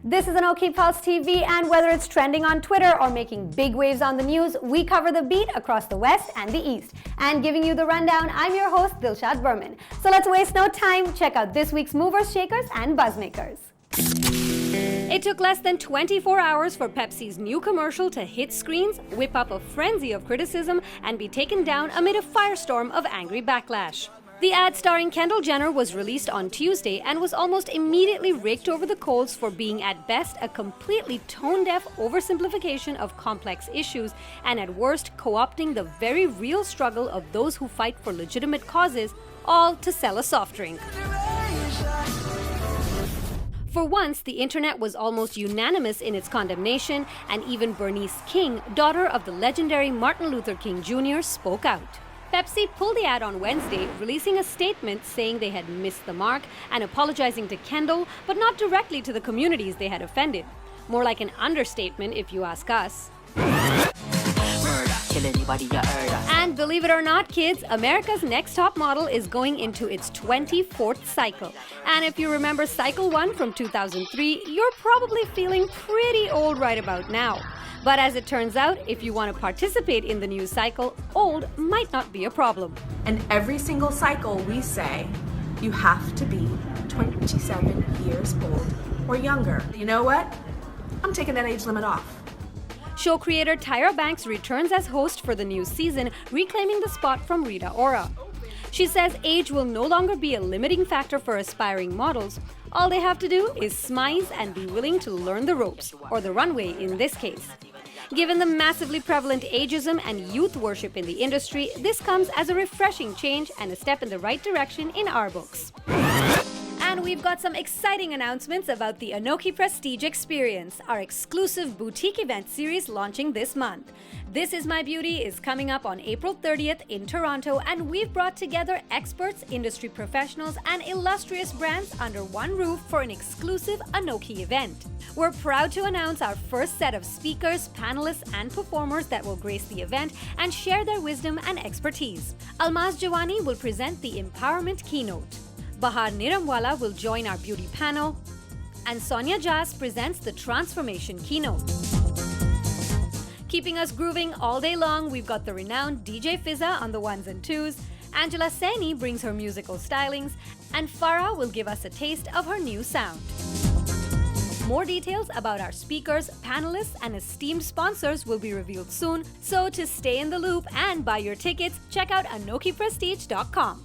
This is ANOKHI PULSE TV, and whether it's trending on Twitter or making big waves on the news, we cover the beat across the West and the East. And giving you the rundown, I'm your host, Dilshad Burman. So let's waste no time, check out this week's movers, shakers, and buzzmakers. It took less than 24 hours for Pepsi's new commercial to hit screens, whip up a frenzy of criticism, and be taken down amid a firestorm of angry backlash. The ad starring Kendall Jenner was released on Tuesday and was almost immediately raked over the coals for being at best a completely tone-deaf oversimplification of complex issues and at worst co-opting the very real struggle of those who fight for legitimate causes, all to sell a soft drink. For once, the internet was almost unanimous in its condemnation, and even Bernice King, daughter of the legendary Martin Luther King Jr., spoke out. Pepsi pulled the ad on Wednesday, releasing a statement saying they had missed the mark and apologizing to Kendall, but not directly to the communities they had offended. More like an understatement, if you ask us. And believe it or not, kids, America's Next Top Model is going into its 24th cycle. And if you remember Cycle 1 from 2003, you're probably feeling pretty old right about now. But as it turns out, if you want to participate in the new cycle, old might not be a problem. And every single cycle we say, you have to be 27 years old or younger. You know what? I'm taking that age limit off. Show creator Tyra Banks returns as host for the new season, reclaiming the spot from Rita Ora. She says age will no longer be a limiting factor for aspiring models. All they have to do is smize and be willing to learn the ropes, or the runway in this case. Given the massively prevalent ageism and youth worship in the industry, this comes as a refreshing change and a step in the right direction in our books. And we've got some exciting announcements about the ANOKHI Prestige Experience, our exclusive boutique event series launching this month. This Is My Beauty is coming up on April 30th in Toronto, and we've brought together experts, industry professionals, and illustrious brands under one roof for an exclusive ANOKHI event. We're proud to announce our first set of speakers, panelists, and performers that will grace the event and share their wisdom and expertise. Almaz Jawani will present the Empowerment Keynote. Bahar Niramwala will join our beauty panel, and Sonia Jas presents the Transformation Keynote. Keeping us grooving all day long, we've got the renowned DJ Fizza on the ones and twos, Angela Saini brings her musical stylings, and Farah will give us a taste of her new sound. More details about our speakers, panelists, and esteemed sponsors will be revealed soon, so to stay in the loop and buy your tickets, check out ANOKHIPrestige.com.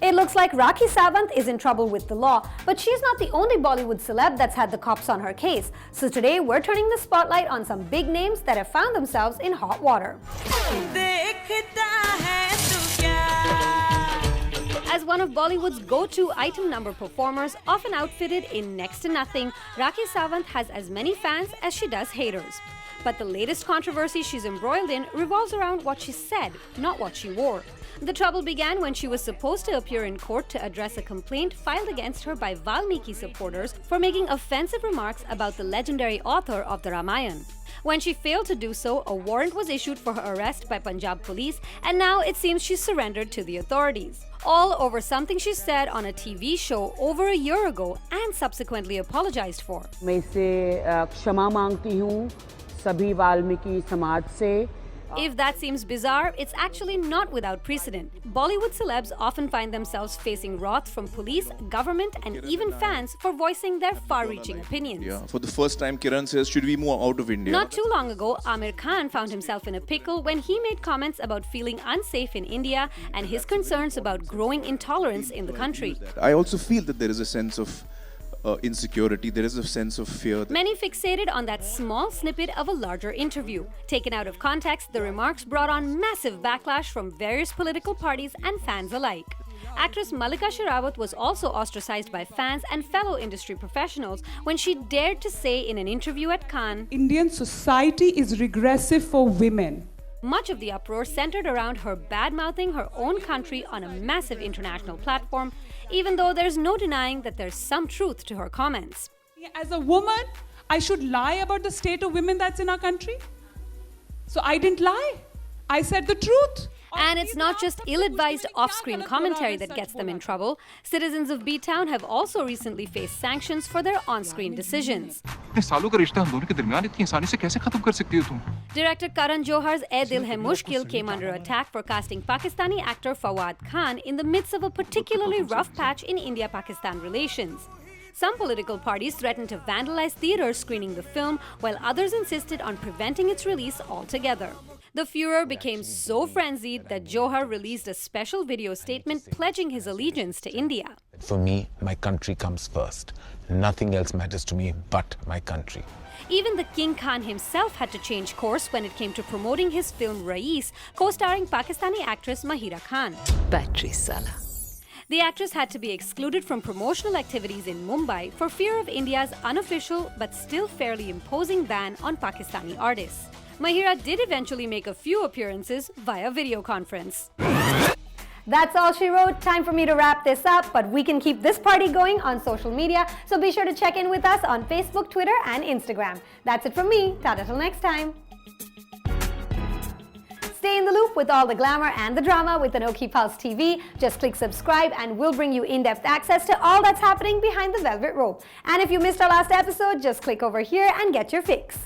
It looks like Rakhi Sawant is in trouble with the law, but she's not the only Bollywood celeb that's had the cops on her case. So today we're turning the spotlight on some big names that have found themselves in hot water. As one of Bollywood's go-to item number performers, often outfitted in next to nothing, Rakhi Sawant has as many fans as she does haters. But the latest controversy she's embroiled in revolves around what she said, not what she wore. The trouble began when she was supposed to appear in court to address a complaint filed against her by Valmiki supporters for making offensive remarks about the legendary author of the Ramayana. When she failed to do so, a warrant was issued for her arrest by Punjab police, and now it seems she's surrendered to the authorities. All over something she said on a TV show over a year ago and subsequently apologized for. मैं इससे क्षमा मांगती हूँ सभी वाल्मीकि समाज से. If that seems bizarre, it's actually not without precedent. Bollywood celebs often find themselves facing wrath from police, government, and even fans for voicing their far-reaching opinions. Yeah. For the first time, Kiran says, should we move out of India? Not too long ago, Amir Khan found himself in a pickle when he made comments about feeling unsafe in India and his concerns about growing intolerance in the country. I also feel that there is a sense of insecurity, there is a sense of fear. Many fixated on that small snippet of a larger interview. Taken out of context, the remarks brought on massive backlash from various political parties and fans alike. Actress Mallika Sherawat was also ostracized by fans and fellow industry professionals when she dared to say in an interview at Cannes, Indian society is regressive for women. Much of the uproar centered around her bad-mouthing her own country on a massive international platform, even though there's no denying that there's some truth to her comments. As a woman, I should lie about the state of women that's in our country? So I didn't lie. I said the truth. And it's not just ill-advised off-screen commentary that gets them in trouble. Citizens of B-Town have also recently faced sanctions for their on-screen decisions. Director Karan Johar's "Ae Dil Hai Mushkil" came under attack for casting Pakistani actor Fawad Khan in the midst of a particularly rough patch in India-Pakistan relations. Some political parties threatened to vandalize theaters screening the film, while others insisted on preventing its release altogether. The furor became so frenzied that Johar released a special video statement pledging his allegiance to India. For me, my country comes first. Nothing else matters to me but my country. Even the King Khan himself had to change course when it came to promoting his film Rais, co-starring Pakistani actress Mahira Khan. Battery Sala. The actress had to be excluded from promotional activities in Mumbai for fear of India's unofficial but still fairly imposing ban on Pakistani artists. Mahira did eventually make a few appearances via video conference. That's all she wrote. Time for me to wrap this up, but we can keep this party going on social media, so be sure to check in with us on Facebook, Twitter, and Instagram. That's it from me. Tata till next time. Stay in the loop with all the glamour and the drama with ANOKHI Pulse TV. Just click subscribe and we'll bring you in-depth access to all that's happening behind the velvet rope. And if you missed our last episode, just click over here and get your fix.